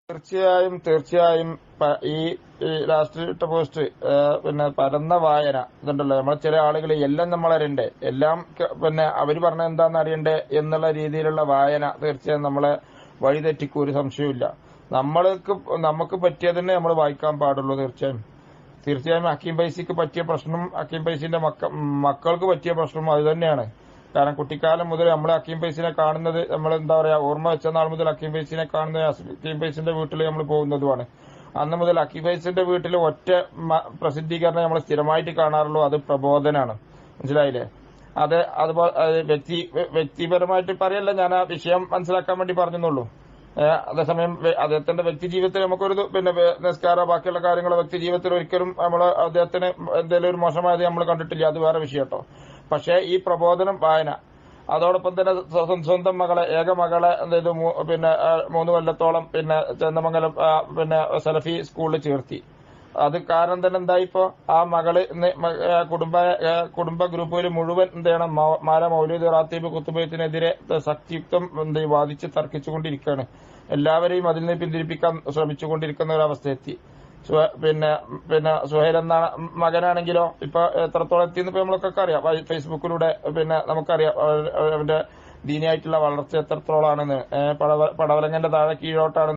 തീർച്ചയായും ഈ ലാസ്റ്റ് ഇട്ട പോസ്റ്റ് പിന്നെ പരന്ന വായന ഇതുണ്ടല്ലോ. നമ്മളെ ചില ആളുകൾ എല്ലാം നമ്മളറിയണ്ടേ, എല്ലാം പിന്നെ അവര് പറഞ്ഞ എന്താണെന്ന് അറിയണ്ടേ എന്നുള്ള രീതിയിലുള്ള വായന തീർച്ചയായും നമ്മളെ വഴിതെറ്റിക്കും, ഒരു സംശയവുമില്ല. നമുക്ക് പറ്റിയതന്നെ നമ്മൾ വായിക്കാൻ പാടുള്ളൂ. തീർച്ചയായും ഹക്കീം ഫൈസിക്ക് പറ്റിയ പ്രശ്നം, ഹക്കീം ഫൈസിന്റെ മക്കൾക്ക് പറ്റിയ പ്രശ്നം അത് തന്നെയാണ്. കാരണം കുട്ടിക്കാലം മുതൽ നമ്മൾ ഹക്കീം ഫൈസിനെ കാണുന്നത്, നമ്മൾ എന്താ പറയാ, ഓർമ്മ വെച്ച നാൾ മുതൽ ഹക്കീം ഫൈസിനെ കാണുന്നത് ഹക്കീം ഫൈസിന്റെ വീട്ടിൽ നമ്മൾ പോകുന്നതുമാണ്. അന്ന് മുതൽ ഹക്കീം ഫൈസിന്റെ വീട്ടിൽ ഒറ്റ പ്രസിദ്ധീകരണം നമ്മൾ സ്ഥിരമായിട്ട് കാണാറുള്ളൂ, അത് പ്രബോധനാണ്. മനസ്സിലായില്ലേ? അതുപോലെ വ്യക്തിപരമായിട്ട് പറയല്ല, ഞാൻ ആ വിഷയം മനസ്സിലാക്കാൻ വേണ്ടി പറഞ്ഞെന്നുള്ളൂ. അതേസമയം അദ്ദേഹത്തിന്റെ വ്യക്തി ജീവിതത്തിൽ നമുക്കൊരു പിന്നെ നിസ്കാര ബാക്കിയുള്ള കാര്യങ്ങൾ വ്യക്തി ജീവിതത്തിൽ ഒരിക്കലും അദ്ദേഹത്തിന് എന്തെങ്കിലും ഒരു മോശമായത് നമ്മൾ കണ്ടിട്ടില്ല, അത് വേറെ വിഷയം കേട്ടോ. പക്ഷേ ഈ പ്രബോധനം വായന, അതോടൊപ്പം തന്നെ സ്വന്തം മകളെ, ഏക മകളെ എന്ത് പിന്നെ 3 കൊല്ലത്തോളം പിന്നെ ചന്ദമംഗലം പിന്നെ സലഫി സ്കൂളിൽ ചേർത്തി. അത് കാരണം തന്നെ എന്തായിപ്പോ ആ മകള് കുടുംബ ഗ്രൂപ്പുകൾ മുഴുവൻ എന്ത് ചെയ്യണം, മാല മൗലൂദ് റാത്തീബ് കുത്തുബയത്തിനെതിരെ ശക്തിയുക്തം വാദിച്ച് തർക്കിച്ചുകൊണ്ടിരിക്കുകയാണ്. എല്ലാവരെയും അതിൽ നിന്ന് പിന്തിരിപ്പിക്കാൻ ശ്രമിച്ചുകൊണ്ടിരിക്കുന്ന ഒരു അവസ്ഥയെത്തി. പിന്നെ സുഹൈൽ എന്ന മകനാണെങ്കിലോ ഇപ്പൊ എത്രത്തോളം എത്തിയെന്ന് ഇപ്പൊ നമ്മളൊക്കെ അറിയാം. ഫേസ്ബുക്കിലൂടെ പിന്നെ നമുക്കറിയാം അവന്റെ ദീനിയായിട്ടുള്ള വളർച്ച എത്രത്തോളാണെന്ന്. പടവലങ്ങന്റെ താഴെ കീഴോട്ടാണ്